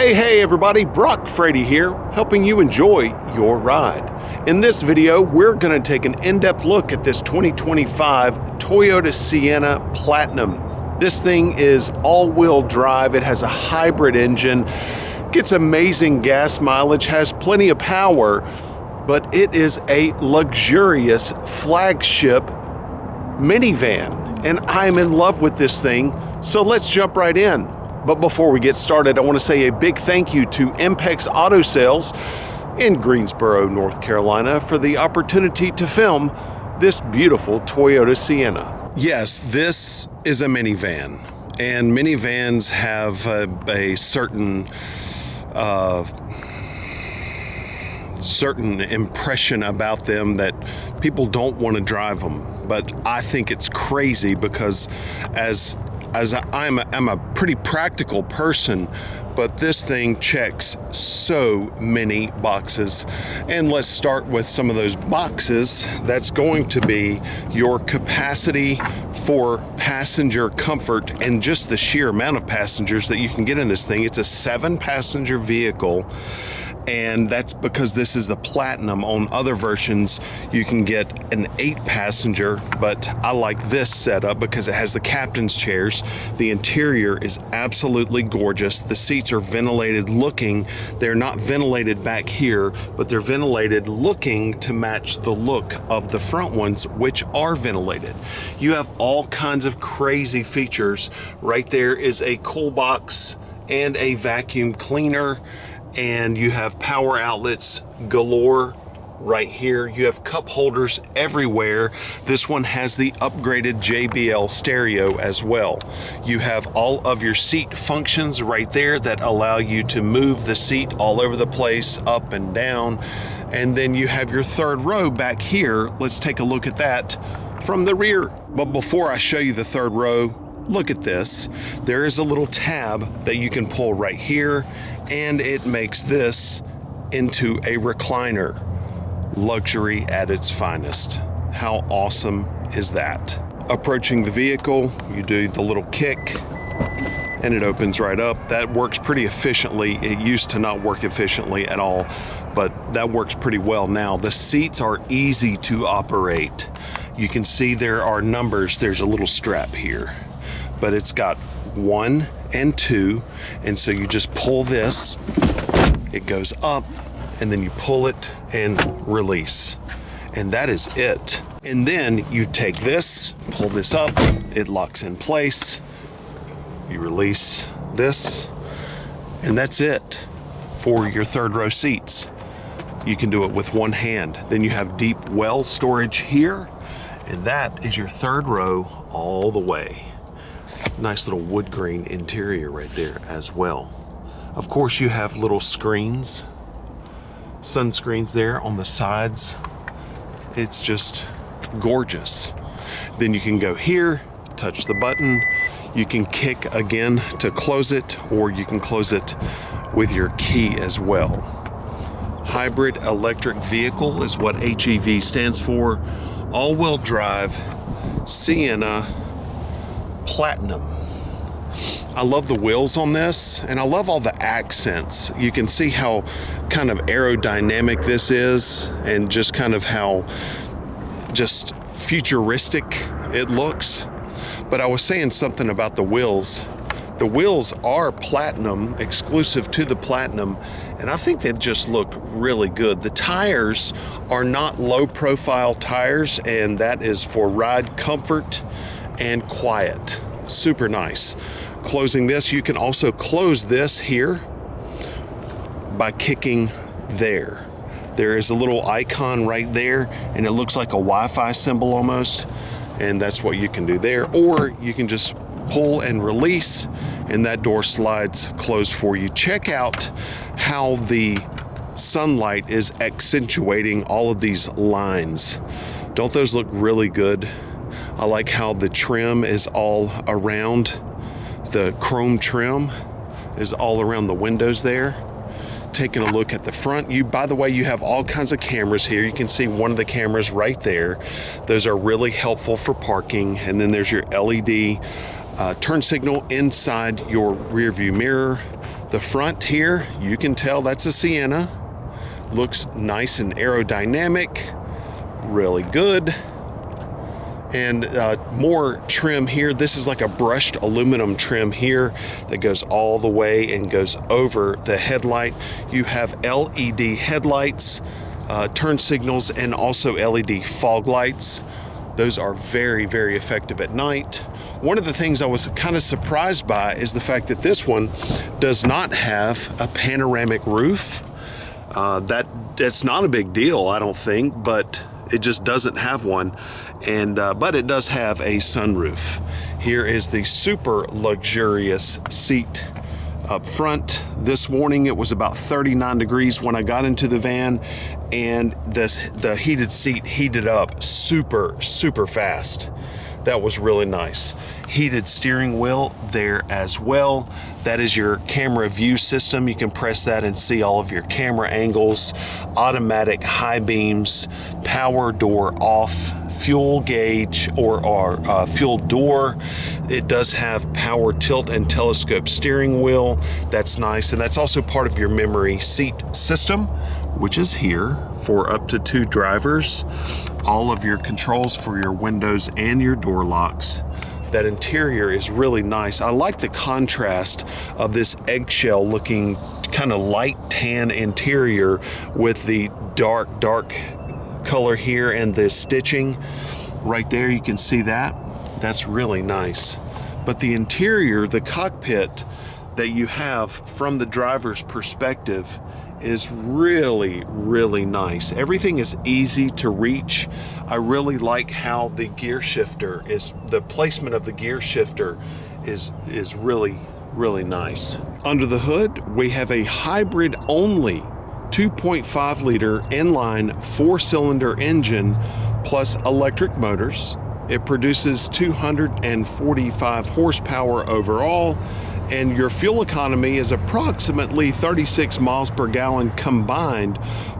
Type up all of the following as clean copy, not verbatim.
Hey everybody, Brock Frady here, helping you enjoy your ride. In this video, we're going to take an in-depth look at this 2025 Toyota Sienna Platinum. This thing is all-wheel drive. It has a hybrid engine, gets amazing gas mileage, has plenty of power, but it is a luxurious flagship minivan, and I'm in love with this thing, so let's jump right in. But before we get started, I want to say a big thank you to Impex Auto Sales in Greensboro, North Carolina, for the opportunity to film this beautiful Toyota Sienna. Yes, this is a minivan, and minivans have a certain impression about them that people don't want to drive them. But I think it's crazy because I'm a pretty practical person, but this thing checks so many boxes. And let's start with some of those boxes. That's going to be your capacity for passenger comfort and just the sheer amount of passengers that you can get in this thing. It's a 7-passenger vehicle, and that's because this is the Platinum. On other versions, you can get an 8-passenger, but I like this setup because it has the captain's chairs. The interior is absolutely gorgeous. The seats are ventilated looking. They're not ventilated back here, but they're ventilated looking to match the look of the front ones, which are ventilated. You have all kinds of crazy features. Right there is a cool box and a vacuum cleaner, and you have power outlets galore right here. You have cup holders everywhere. This one has the upgraded JBL stereo as well. You have all of your seat functions right there that allow you to move the seat all over the place, up and down. And then you have your third row back here. Let's take a look at that from the rear. But before I show you the third row, look at this. There is a little tab that you can pull right here, and it makes this into a recliner. Luxury at its finest. How awesome is that? Approaching the vehicle, you do the little kick, and it opens right up. That works pretty efficiently. It used to not work efficiently at all, but that works pretty well now. The seats are easy to operate. You can see there are numbers. There's a little strap here, but it's got 1 and 2, and so you just pull this, it goes up, and then you pull it and release, and that is it. And then you take this, pull this up, it locks in place, you release this, and that's it for your third row seats. You can do it with one hand. Then you have deep well storage here, and that is your third row all the way. Nice little wood grain interior right there as well. Of course, you have little screens, sun screens there on the sides. It's just gorgeous. Then you can go here, touch the button. You can kick again to close it, or you can close it with your key as well. Hybrid electric vehicle is what HEV stands for. All-wheel drive Sienna Platinum. I love the wheels on this, and I love all the accents. You can see how kind of aerodynamic this is, and just kind of how just futuristic it looks. But I was saying something about the wheels. The wheels are Platinum, exclusive to the Platinum, and I think they just look really good. The tires are not low-profile tires, and that is for ride comfort and quiet. Super nice. Closing this, you can also close this here by kicking there. There is a little icon right there, and it looks like a Wi-Fi symbol almost, and that's what you can do there. Or you can just pull and release, and that door slides closed for you. Check out how the sunlight is accentuating all of these lines. Don't those look really good? I like how the trim is all around. The chrome trim is all around the windows there. Taking a look at the front, by the way, you have all kinds of cameras here. You can see one of the cameras right there. Those are really helpful for parking. And then there's your LED turn signal inside your rear view mirror. The front here, you can tell that's a Sienna. Looks nice and aerodynamic, really good. And more trim here. This is like a brushed aluminum trim here that goes all the way and goes over the headlight. You have LED headlights, turn signals, and also LED fog lights. Those are very, very effective at night. One of the things I was kind of surprised by is the fact that this one does not have a panoramic roof. That's not a big deal, I don't think, but it just doesn't have one. And but it does have a sunroof. Here is the super luxurious seat up front. This morning it was about 39 degrees when I got into the van, and the heated seat heated up super fast. That was really nice. Heated steering wheel there as well. That is your camera view system. You can press that and see all of your camera angles. Automatic high beams, power door off, fuel gauge or fuel door. It does have power tilt and telescope steering wheel. That's nice. And that's also part of your memory seat system, which is here for up to 2 drivers. All of your controls for your windows and your door locks. That interior is really nice. I like the contrast of this eggshell looking kind of light tan interior with the dark color here and the stitching right there. You can see that. That's really nice. But the interior, the cockpit that you have from the driver's perspective is really nice. Everything is easy to reach. I really like how the gear shifter is, the placement of the gear shifter is really nice. Under the hood, we have a hybrid only 2.5 liter inline 4-cylinder engine plus electric motors. It produces 245 horsepower overall, and your fuel economy is approximately 36 miles per gallon combined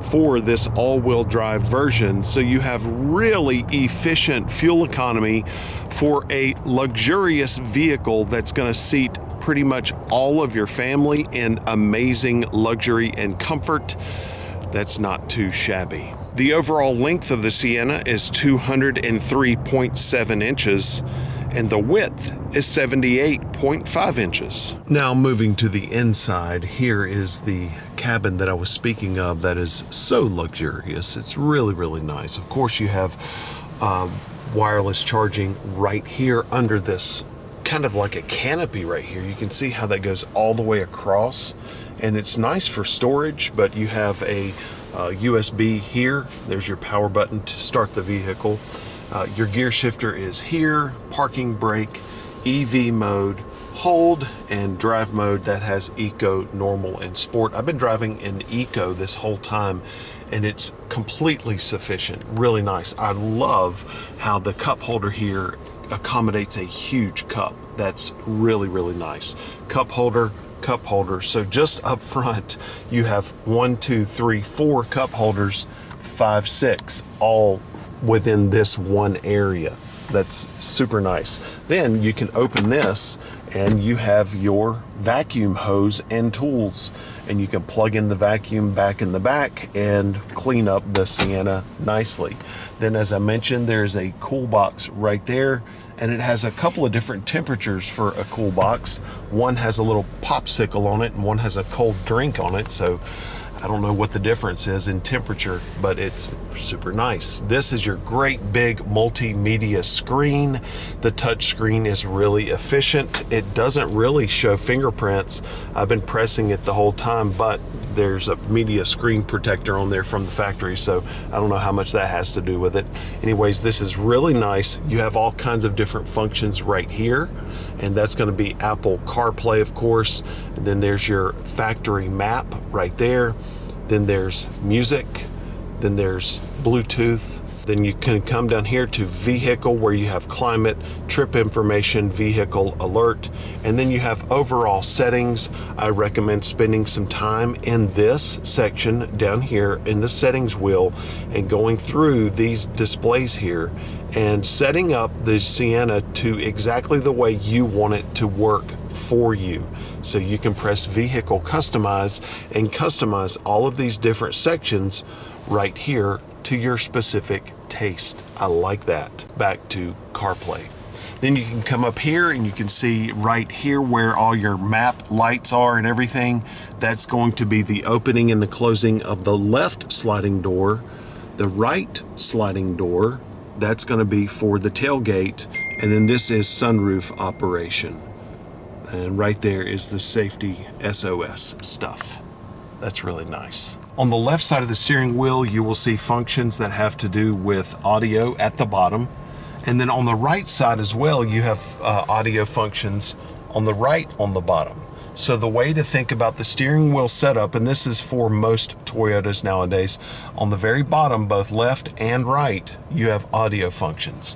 for this all-wheel drive version. So you have really efficient fuel economy for a luxurious vehicle that's going to seat pretty much all of your family in amazing luxury and comfort. That's not too shabby. The overall length of the Sienna is 203.7 inches, and the width is 78.5 inches. Now moving to the inside, here is the cabin that I was speaking of that is so luxurious. It's really nice. Of course, you have wireless charging right here under this kind of like a canopy right here. You can see how that goes all the way across, and it's nice for storage, but you have a USB here. There's your power button to start the vehicle. Your gear shifter is here, parking brake, EV mode, hold, and drive mode that has eco, normal, and sport. I've been driving in eco this whole time, and it's completely sufficient. Really nice. I love how the cup holder here accommodates a huge cup. That's really nice. Cup holder. So just up front, you have 1, 2, 3, 4 cup holders, 5, 6, all within this one area. That's super nice. Then you can open this and you have your vacuum hose and tools, and you can plug in the vacuum back in the back and clean up the Sienna nicely. Then, as I mentioned, there's a cool box right there, and it has a couple of different temperatures for a cool box. One has a little popsicle on it and one has a cold drink on it, so I don't know what the difference is in temperature, but it's super nice. This is your great big multimedia screen. The touch screen is really efficient. It doesn't really show fingerprints. I've been pressing it the whole time, but there's a media screen protector on there from the factory, so I don't know how much that has to do with it. Anyways, this is really nice. You have all kinds of different functions right here, and that's going to be Apple CarPlay, of course. And then there's your factory map right there. Then there's music. Then there's Bluetooth. Then you can come down here to vehicle, where you have climate, trip information, vehicle alert, and then you have overall settings. I recommend spending some time in this section down here in the settings wheel and going through these displays here and setting up the Sienna to exactly the way you want it to work for you. So you can press vehicle customize and customize all of these different sections right here to your specific taste. I like that. Back to CarPlay. Then you can come up here and you can see right here where all your map lights are and everything. That's going to be the opening and the closing of the left sliding door. The right sliding door, that's going to be for the tailgate. And then this is sunroof operation. And right there is the safety SOS stuff. That's really nice. On the left side of the steering wheel, you will see functions that have to do with audio at the bottom. And then on the right side as well, you have audio functions on the right on the bottom. So the way to think about the steering wheel setup, and this is for most Toyotas nowadays, on the very bottom, both left and right, you have audio functions.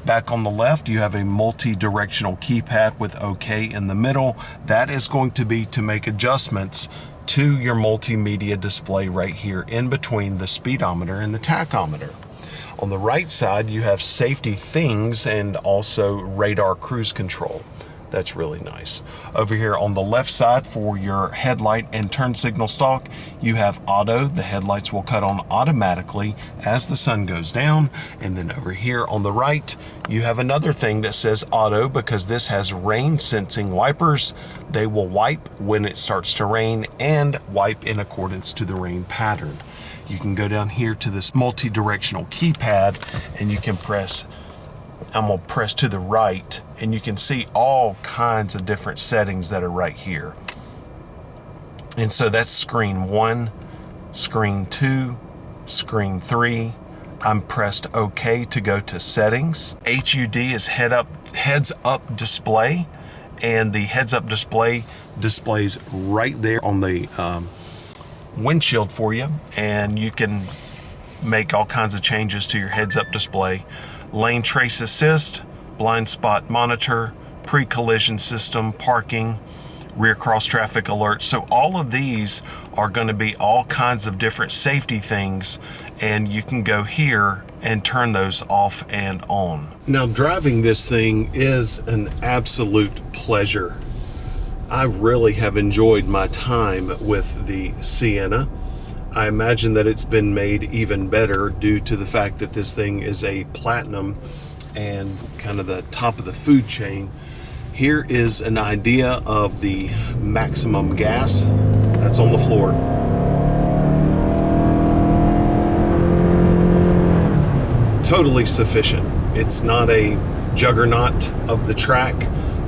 Back on the left, you have a multi-directional keypad with OK in the middle. That is going to be to make adjustments to your multimedia display right here in between the speedometer and the tachometer. On the right side, you have safety things and also radar cruise control. That's really nice. Over here on the left side for your headlight and turn signal stalk, you have auto. The headlights will cut on automatically as the sun goes down. And then over here on the right, you have another thing that says auto because this has rain sensing wipers. They will wipe when it starts to rain and wipe in accordance to the rain pattern. You can go down here to this multi-directional keypad and you can press, I'm gonna press to the right, and you can see all kinds of different settings that are right here. And so that's screen 1, screen 2, screen 3. I'm pressed OK to go to settings. HUD is heads up display, and the heads up display displays right there on the windshield for you, and you can make all kinds of changes to your heads up display. Lane trace assist, blind spot monitor, pre-collision system, parking, rear cross traffic alert. So all of these are going to be all kinds of different safety things, and you can go here and turn those off and on. Now, driving this thing is an absolute pleasure. I really have enjoyed my time with the Sienna. I imagine that it's been made even better due to the fact that this thing is a platinum and kind of the top of the food chain. Here is an idea of the maximum gas that's on the floor. Totally sufficient. It's not a juggernaut of the track,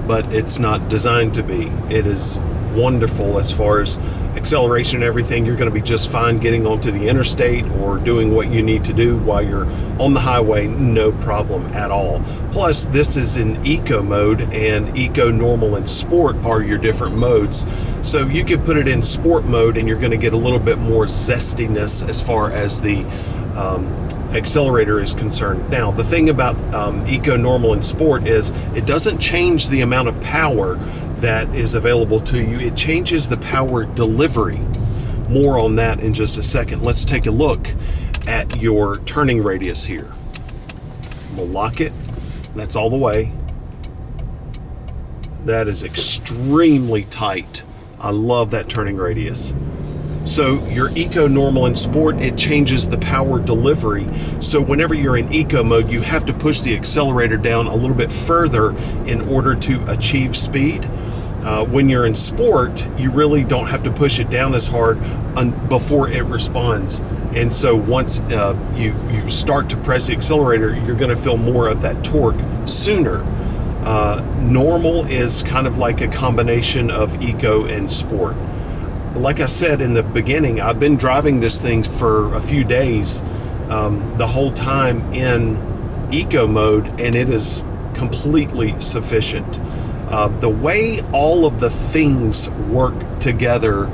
but it's not designed to be. It is wonderful as far as acceleration and everything. You're going to be just fine getting onto the interstate or doing what you need to do while you're on the highway, no problem at all. Plus, this is in eco mode, and eco, normal, and sport are your different modes. So you could put it in sport mode and you're going to get a little bit more zestiness as far as the accelerator is concerned. Now, the thing about eco, normal, and sport is it doesn't change the amount of power that is available to you. It changes the power delivery. More on that in just a second. Let's take a look at your turning radius here. We'll lock it. That's all the way. That is extremely tight. I love that turning radius. So your eco, normal, and sport, it changes the power delivery. So whenever you're in eco mode, you have to push the accelerator down a little bit further in order to achieve speed. When you're in sport, you really don't have to push it down as hard before it responds. And so once you start to press the accelerator, you're going to feel more of that torque sooner. Normal is kind of like a combination of eco and sport. Like I said in the beginning, I've been driving this thing for a few days, the whole time in eco mode, and it is completely sufficient. The way all of the things work together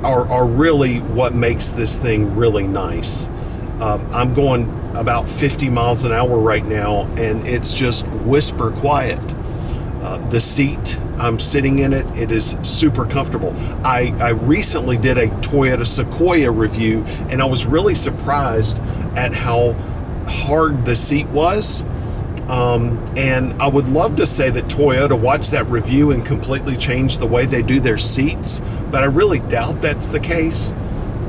are really what makes this thing really nice. I'm going about 50 miles an hour right now, and it's just whisper quiet. The seat, I'm sitting in it, it is super comfortable. I recently did a Toyota Sequoia review, and I was really surprised at how hard the seat was. And I would love to say that Toyota watched that review and completely changed the way they do their seats, but I really doubt that's the case.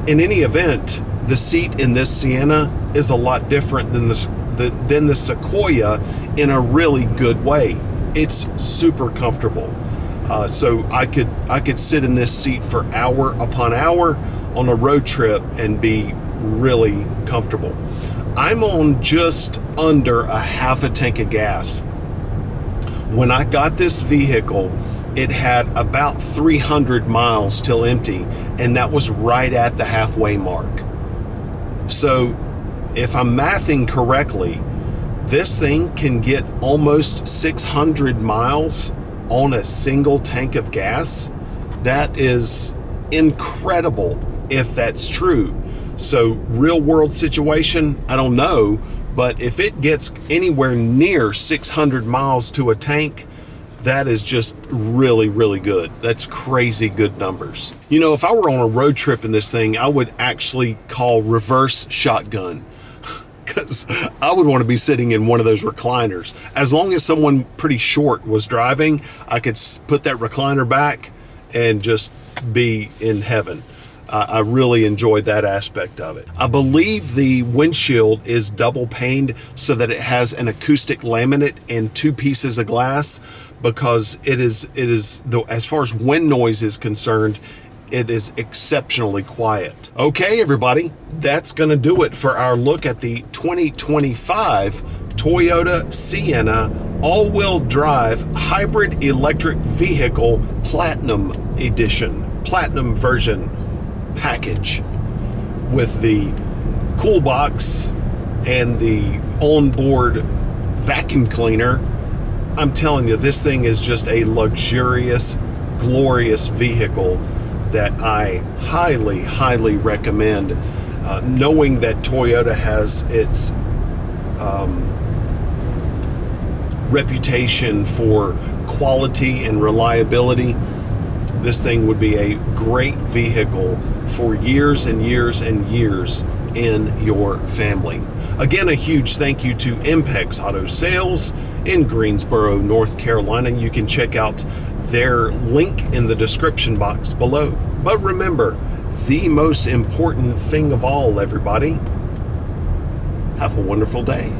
In any event, the seat in this Sienna is a lot different than the Sequoia in a really good way. It's super comfortable. So I could sit in this seat for hour upon hour on a road trip and be really comfortable. I'm on just under a half a tank of gas. When I got this vehicle, it had about 300 miles till empty, and that was right at the halfway mark. So if I'm mathing correctly, this thing can get almost 600 miles on a single tank of gas. That is incredible if that's true. So real world situation, I don't know, but if it gets anywhere near 600 miles to a tank, that is just really, really good. That's crazy good numbers. You know, if I were on a road trip in this thing, I would actually call reverse shotgun, because I would want to be sitting in one of those recliners. As long as someone pretty short was driving, I could put that recliner back and just be in heaven. I really enjoyed that aspect of it. I believe the windshield is double paned so that it has an acoustic laminate and 2 pieces of glass, because it is as far as wind noise is concerned, it is exceptionally quiet. Okay, everybody, that's going to do it for our look at the 2025 Toyota Sienna all-wheel drive hybrid electric vehicle Platinum Edition, Platinum version package, with the cool box and the onboard vacuum cleaner. I'm telling you, this thing is just a luxurious, glorious vehicle that I highly, highly recommend. Knowing that Toyota has its reputation for quality and reliability, this thing would be a great vehicle for years and years and years in your family. Again, a huge thank you to Impex Auto Sales in Greensboro, North Carolina. You can check out their link in the description box below. But remember, the most important thing of all, everybody, have a wonderful day.